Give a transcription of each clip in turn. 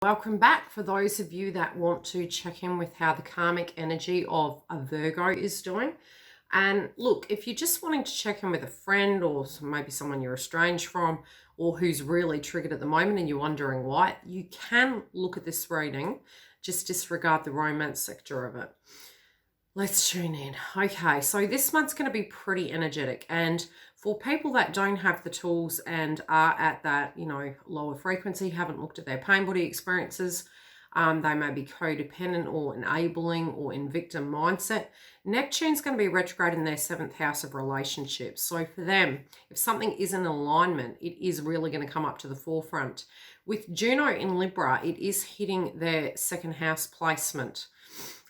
Welcome back. For those of you that want to check in with how the karmic energy of a Virgo is doing. And look, if you're just wanting to check in with a friend or maybe someone you're estranged from or who's really triggered at the moment and you're wondering why, you can look at this reading. Just disregard the romance sector of it. Let's tune in. Okay, so this month's going to be pretty energetic. And for people that don't have the tools and are at that, lower frequency, haven't looked at their pain body experiences, they may be codependent or enabling or in victim mindset. Neptune's going to be retrograde in their 7th house of relationships. So for them, if something is in alignment, it is really going to come up to the forefront. With Juno in Libra, it is hitting their 2nd house placement.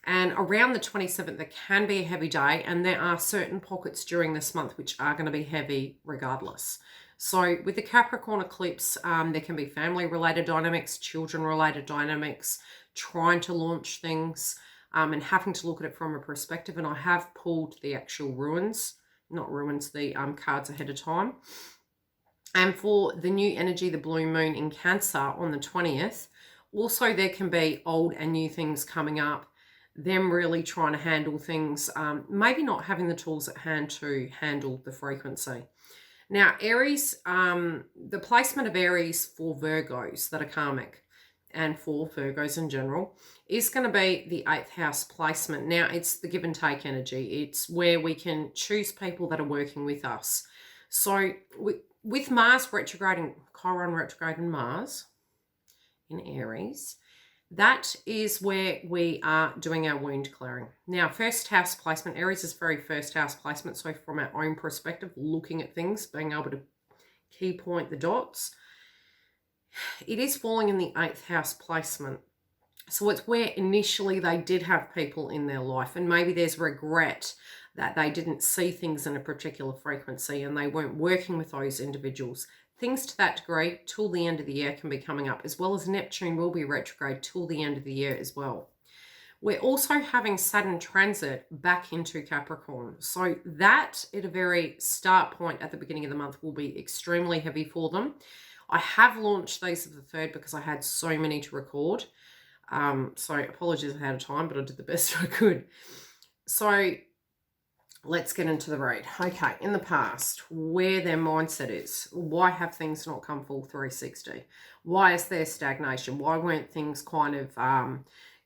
And around the 27th, there can be a heavy day, and there are certain pockets during this month which are going to be heavy regardless. So with the Capricorn eclipse, there can be family-related dynamics, children-related dynamics, trying to launch things, and having to look at it from a perspective. And I have pulled the actual the cards ahead of time. And for the new energy, the blue moon in Cancer on the 20th, also there can be old and new things coming up. Them really trying to handle things, maybe not having the tools at hand to handle the frequency. Now, Aries, the placement of Aries for Virgos that are karmic and for Virgos in general is going to be the 8th house placement. Now, it's the give and take energy. It's where we can choose people that are working with us. So with Mars retrograding, Chiron retrograding Mars in Aries, that is where we are doing our wound clearing. Now, 1st house placement, Aries is very 1st house placement. So from our own perspective, looking at things, being able to key point the dots, it is falling in the 8th house placement. So it's where initially they did have people in their life, and maybe there's regret that they didn't see things in a particular frequency and they weren't working with those individuals. Things to that degree till the end of the year can be coming up, as well as Neptune will be retrograde till the end of the year as well. We're also having Saturn transit back into Capricorn. So that at a very start point at the beginning of the month will be extremely heavy for them. I have launched these of the 3rd because I had so many to record. So apologies ahead of time, but I did the best I could. So let's get into the read. Okay, in the past, where their mindset is. Why have things not come full 360? Why is there stagnation? Why weren't things kind of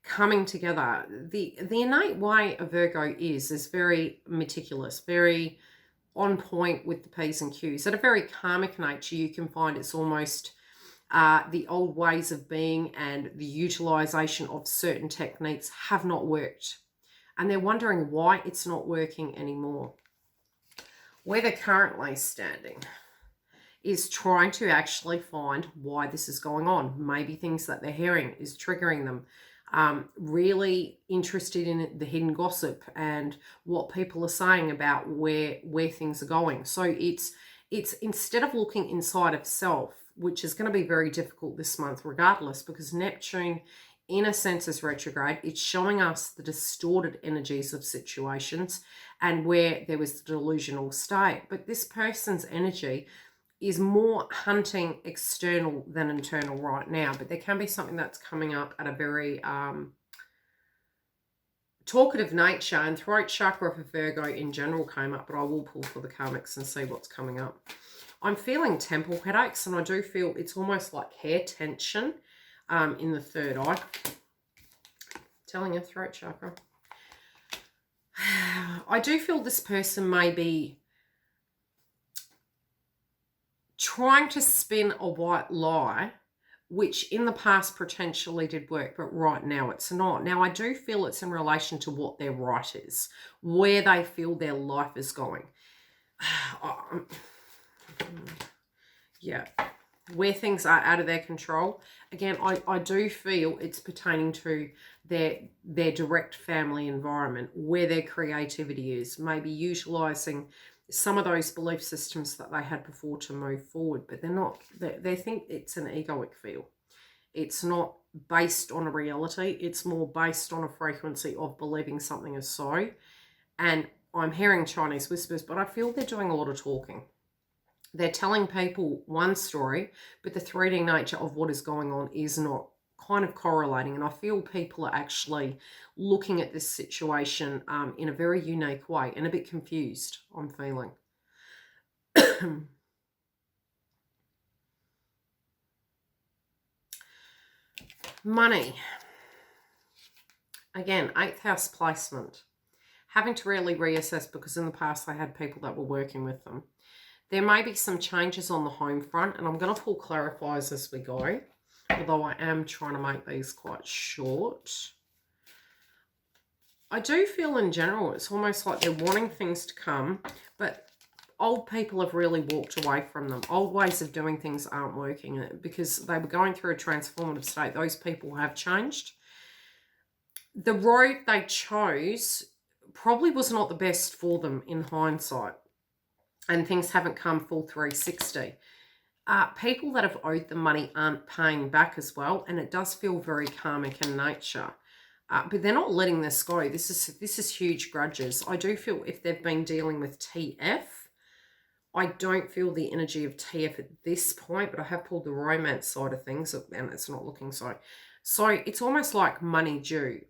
coming together? The innate way a Virgo is very meticulous, very on point with the P's and Q's. At a very karmic nature, you can find it's almost the old ways of being and the utilization of certain techniques have not worked. And they're wondering why it's not working anymore. Where they're currently standing is trying to actually find why this is going on. Maybe things that they're hearing is triggering them. Really interested in the hidden gossip and what people are saying about where things are going. So it's instead of looking inside of self, which is going to be very difficult this month regardless, because Neptune in a sense is retrograde. It's showing us the distorted energies of situations and where there was the delusional state. But this person's energy is more hunting external than internal right now. But there can be something that's coming up at a very talkative nature, and throat chakra for Virgo in general came up, but I will pull for the karmics and see what's coming up. I'm feeling temple headaches, and I do feel it's almost like hair tension in the 3rd eye. Telling you, throat chakra. I do feel this person may be trying to spin a white lie, which in the past potentially did work, but right now it's not. Now, I do feel it's in relation to what their right is, where they feel their life is going. Yeah. Where things are out of their control. Again, I do feel it's pertaining to their direct family environment, where their creativity is, maybe utilizing some of those belief systems that they had before to move forward, but they're not. They think it's an egoic feel. It's not based on a reality. It's more based on a frequency of believing something is so. And I'm hearing Chinese whispers, but I feel they're doing a lot of talking. They're telling people one story, but the 3D nature of what is going on is not kind of correlating, and I feel people are actually looking at this situation in a very unique way and a bit confused, I'm feeling. Money. Again, 8th house placement. Having to really reassess, because in the past I had people that were working with them. There may be some changes on the home front, and I'm going to pull clarifiers as we go, although I am trying to make these quite short. I do feel in general it's almost like they're wanting things to come, but old people have really walked away from them. Old ways of doing things aren't working because they were going through a transformative state. Those people have changed. The road they chose probably was not the best for them in hindsight, and things haven't come full 360. People that have owed them money aren't paying back as well, and it does feel very karmic in nature. But they're not letting this go. This is huge grudges. I do feel if they've been dealing with TF, I don't feel the energy of TF at this point, but I have pulled the romance side of things, and it's not looking so. So it's almost like money due.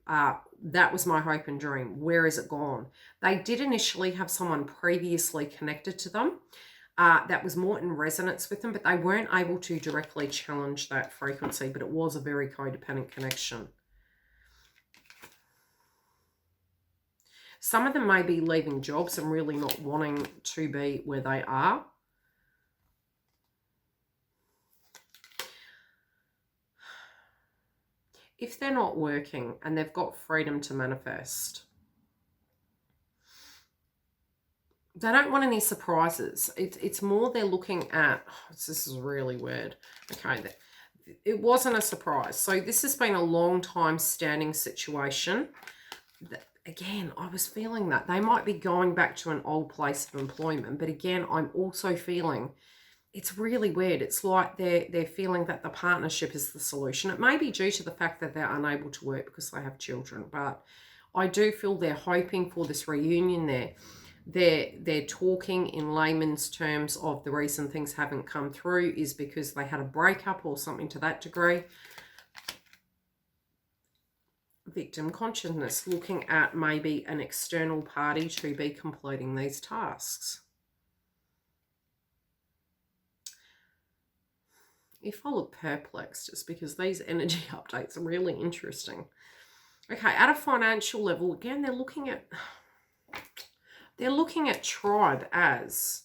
That was my hope and dream. Where is it gone? They did initially have someone previously connected to them that was more in resonance with them, but they weren't able to directly challenge that frequency, but it was a very codependent connection. Some of them may be leaving jobs and really not wanting to be where they are. If they're not working and they've got freedom to manifest, they don't want any surprises. It's more they're looking at, this is really weird. Okay, it wasn't a surprise. So this has been a long time standing situation. Again, I was feeling that they might be going back to an old place of employment. But again, I'm also feeling it's really weird. It's like they're feeling that the partnership is the solution. It may be due to the fact that they're unable to work because they have children. But I do feel they're hoping for this reunion there. They're talking in layman's terms of the reason things haven't come through is because they had a breakup or something to that degree. Victim consciousness, looking at maybe an external party to be completing these tasks. If I look perplexed, it's because these energy updates are really interesting. Okay, at a financial level, again, they're looking at tribe as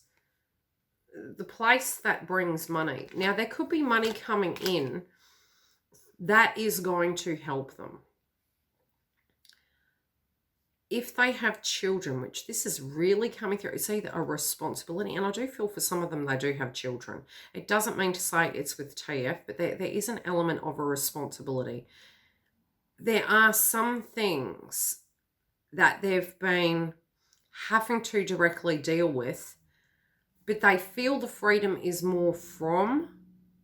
the place that brings money. Now, there could be money coming in that is going to help them. If they have children, which this is really coming through, it's either a responsibility, and I do feel for some of them they do have children. It doesn't mean to say it's with TF, but there is an element of a responsibility. There are some things that they've been having to directly deal with, but they feel the freedom is more from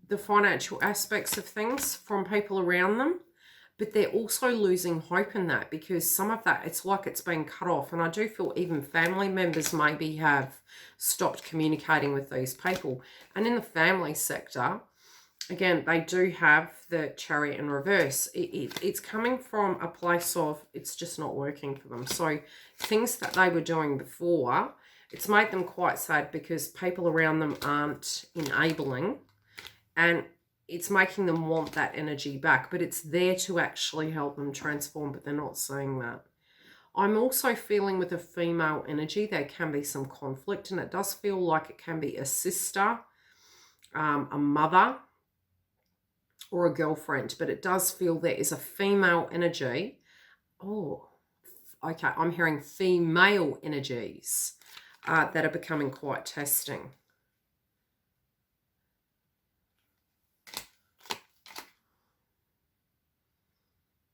the financial aspects of things, from people around them. But they're also losing hope in that because some of that, it's like it's been cut off. And I do feel even family members maybe have stopped communicating with these people. And in the family sector, again, they do have the Chariot in reverse. It's coming from a place of it's just not working for them. So things that they were doing before, it's made them quite sad because people around them aren't enabling. And it's making them want that energy back, but it's there to actually help them transform, but they're not seeing that. I'm also feeling with a female energy, there can be some conflict, and it does feel like it can be a sister, a mother, or a girlfriend, but it does feel there is a female energy. Oh, okay, I'm hearing female energies that are becoming quite testing.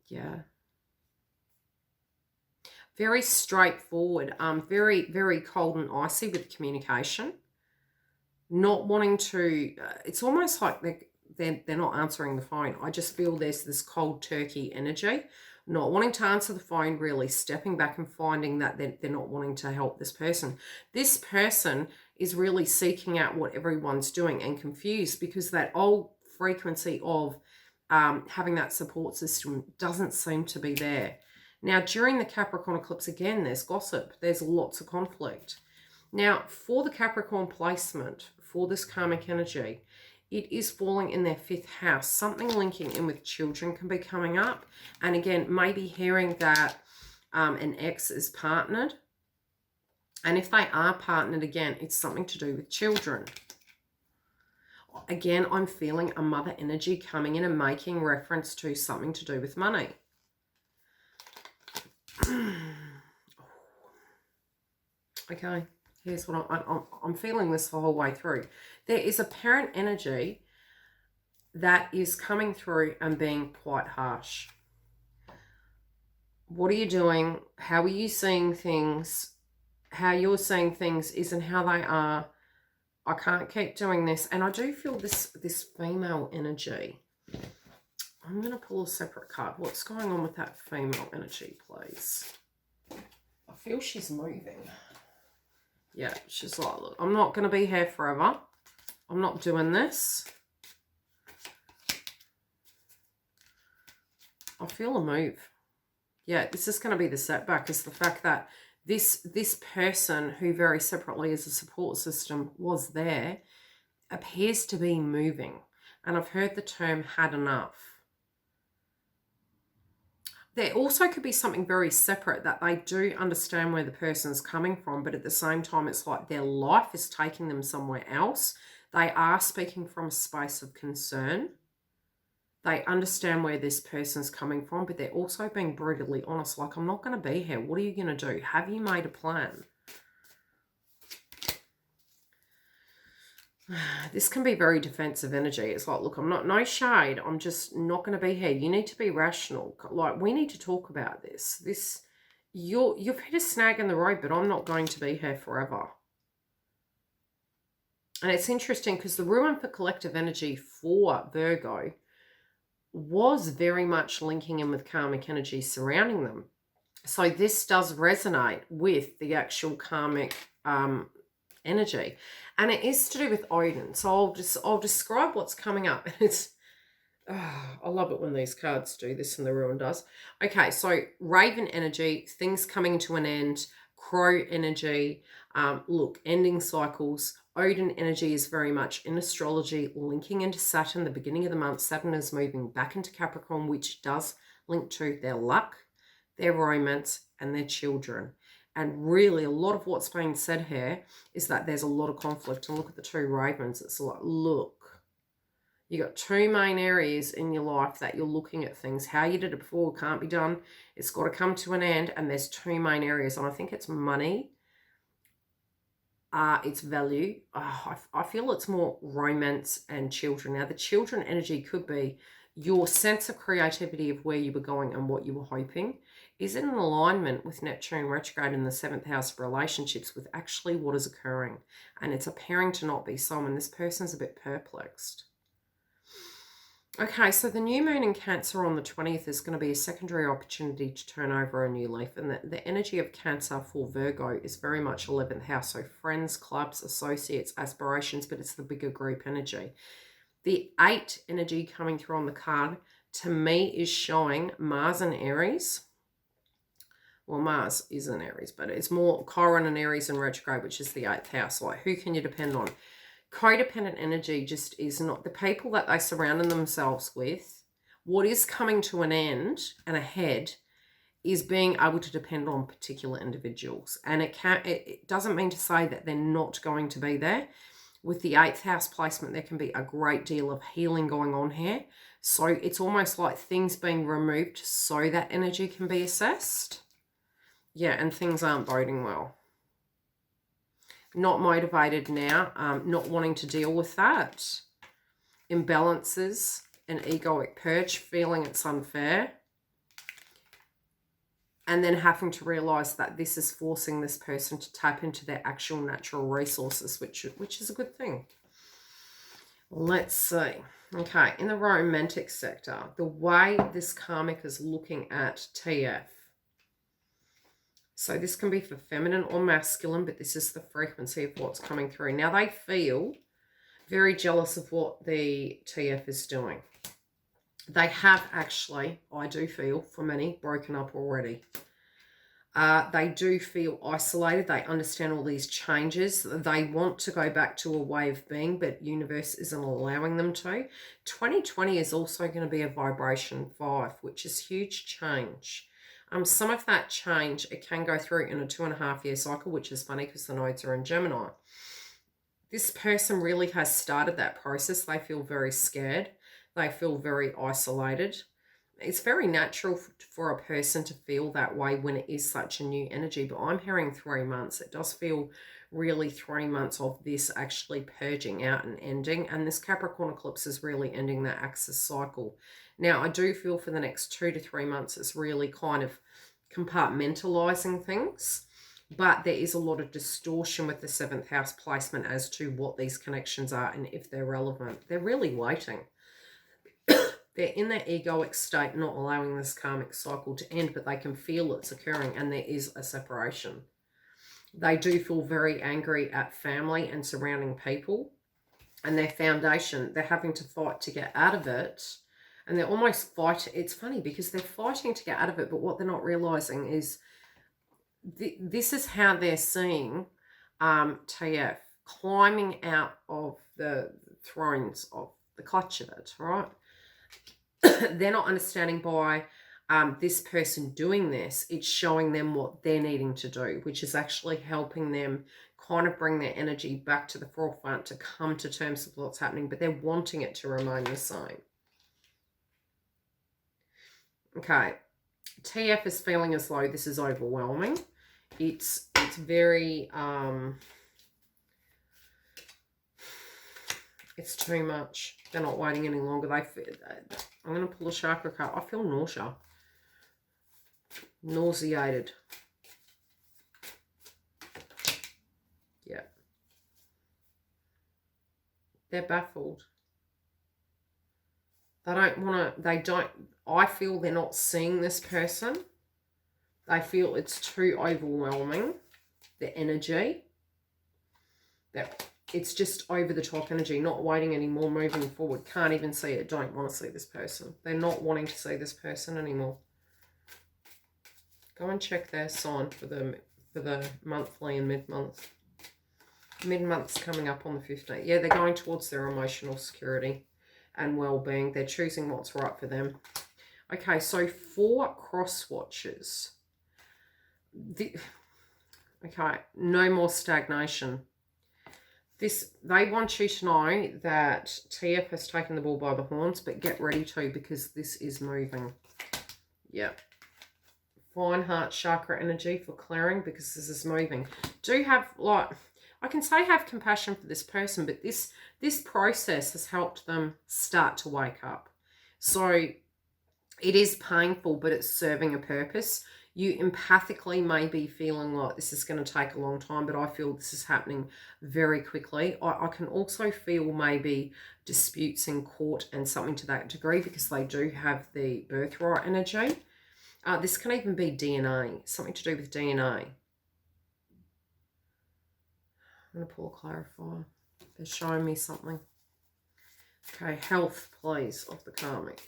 Yeah. Very straightforward, very, very cold and icy with communication. Not wanting to, it's almost like they're not answering the phone. I just feel there's this cold turkey energy. Not wanting to answer the phone, really stepping back and finding that they're not wanting to help this person. This person is really seeking out what everyone's doing and confused because that old frequency of having that support system doesn't seem to be there. Now, during the Capricorn eclipse, again, there's gossip. There's lots of conflict. Now, for the Capricorn placement, for this karmic energy, it is falling in their 5th house. Something linking in with children can be coming up. And again, maybe hearing that an ex is partnered. And if they are partnered, again, it's something to do with children. Again, I'm feeling a mother energy coming in and making reference to something to do with money. Okay, here's what I'm feeling this the whole way through. There is a parent energy that is coming through and being quite harsh. What are you doing? How are you seeing things? How you're seeing things isn't how they are. I can't keep doing this. And I do feel this female energy. I'm going to pull a separate card. What's going on with that female energy, please? I feel she's moving. Yeah, she's like, look, I'm not going to be here forever. I'm not doing this. I feel a move. Yeah, this is going to be the setback, is the fact that this person who very separately as a support system was there appears to be moving. And I've heard the term had enough. There also could be something very separate that they do understand where the person's coming from, but at the same time, it's like their life is taking them somewhere else. They are speaking from a space of concern. They understand where this person's coming from, but they're also being brutally honest. Like, I'm not going to be here. What are you going to do? Have you made a plan? This can be very defensive energy. It's like, look, I'm not, no shade. I'm just not going to be here. You need to be rational. Like, we need to talk about this. You've hit a snag in the road, but I'm not going to be here forever. And it's interesting because the ruin for collective energy for Virgo was very much linking in with karmic energy surrounding them. So this does resonate with the actual karmic energy. And it is to do with Odin. So I'll describe what's coming up. And it's, I love it when these cards do this and the ruin does. Okay, so Raven energy, things coming to an end, Crow energy, look, ending cycles. Odin energy is very much in astrology, linking into Saturn. The beginning of the month, Saturn is moving back into Capricorn, which does link to their luck, their romance, and their children. And really, a lot of what's being said here is that there's a lot of conflict. And look at the two ravens. It's like, look, you got two main areas in your life that you're looking at things. How you did it before can't be done. It's got to come to an end. And there's two main areas. And I think it's money. It's value. I feel it's more romance and children. Now, the children energy could be your sense of creativity of where you were going and what you were hoping. Is it in alignment with Neptune retrograde in the 7th house of relationships with actually what is occurring? And it's appearing to not be so, and this person's a bit perplexed. Okay, so the new moon in Cancer on the 20th is going to be a secondary opportunity to turn over a new leaf. And the energy of Cancer for Virgo is very much 11th house. So friends, clubs, associates, aspirations, but it's the bigger group energy. The 8 energy coming through on the card, to me, is showing Mars and Aries. Well, Mars is in Aries, but it's more Chiron and Aries in retrograde, which is the 8th house. Like, who can you depend on? Codependent energy just is not the people that they surround themselves with. What is coming to an end and ahead is being able to depend on particular individuals. And it doesn't mean to say that they're not going to be there. With the 8th house placement, there can be a great deal of healing going on here. So it's almost like things being removed so that energy can be assessed. Yeah, and things aren't boding well. Not motivated now, not wanting to deal with that. Imbalances, an egoic purge, feeling it's unfair. And then having to realize that this is forcing this person to tap into their actual natural resources, which is a good thing. Let's see. Okay, in the romantic sector, the way this karmic is looking at TF. So this can be for feminine or masculine, but this is the frequency of what's coming through. Now, they feel very jealous of what the TF is doing. They have actually, I do feel, for many, broken up already. They do feel isolated. They understand all these changes. They want to go back to a way of being, but universe isn't allowing them to. 2020 is also going to be a vibration 5, which is huge change. Some of that change, it can go through in a 2.5-year cycle, which is funny because the nodes are in Gemini. This person really has started that process. They feel very scared. They feel very isolated. It's very natural for a person to feel that way when it is such a new energy, but I'm hearing 3 months. It does feel really 3 months of this actually purging out and ending, and this Capricorn eclipse is really ending that axis cycle. Now, I do feel for the next 2 to 3 months it's really kind of compartmentalizing things, but there is a lot of distortion with the 7th house placement as to what these connections are and if they're relevant. They're really waiting. They're in their egoic state, not allowing this karmic cycle to end, but they can feel it's occurring and there is a separation. They do feel very angry at family and surrounding people and their foundation. They're having to fight to get out of it, and they're almost fighting. It's funny because they're fighting to get out of it, but what they're not realizing is this is how they're seeing TF climbing out of the thrones of the clutch of it, right? They're not understanding by this person doing this. It's showing them what they're needing to do, which is actually helping them kind of bring their energy back to the forefront to come to terms with what's happening, but they're wanting it to remain the same. Okay, TF is feeling as though this is overwhelming. It's very it's too much. They're not waiting any longer. I'm going to pull a chakra card. I feel nausea. Nauseated. Yeah. They're baffled. I feel they're not seeing this person. They feel it's too overwhelming, the energy. It's just over the top energy, not waiting anymore, moving forward. Can't even see it, don't want to see this person. They're not wanting to see this person anymore. Go and check their sign for the monthly and mid-month. Mid-month's coming up on the 15th. Yeah, they're going towards their emotional security and well-being. They're choosing what's right for them. Okay, so for cross watchers. Okay, no more stagnation. They want you to know that TF has taken the bull by the horns, but get ready to, because this is moving. Yeah. Fine heart chakra energy for clearing, because this is moving. Do have, like, I can say have compassion for this person, but this process has helped them start to wake up. So it is painful, but it's serving a purpose. You empathically may be feeling like this is going to take a long time, but I feel this is happening very quickly. I can also feel maybe disputes in court and something to that degree, because they do have the birthright energy. This can even be DNA, something to do with DNA. I'm going to pull a clarifier. They're showing me something. Okay, health, please, of the karmic.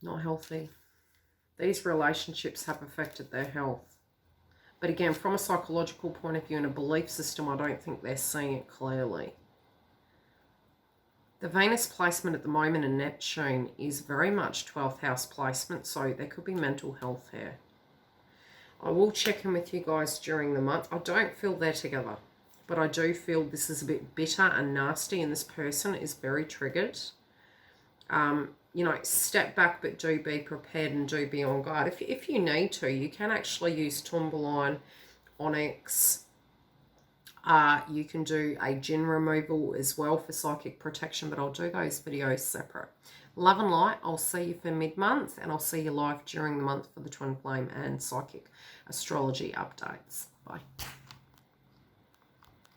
Not healthy. These relationships have affected their health. But again, from a psychological point of view and a belief system, I don't think they're seeing it clearly. The Venus placement at the moment in Neptune is very much 12th house placement, so there could be mental health here. I will check in with you guys during the month. I don't feel they're together, but I do feel this is a bit bitter and nasty, and this person is very triggered. You know, step back, but do be prepared and do be on guard. If you need to, you can actually use tourmaline, onyx. You can do a gin removal as well for psychic protection, but I'll do those videos separate. Love and light. I'll see you for mid-month, and I'll see you live during the month for the twin flame and psychic astrology updates. Bye.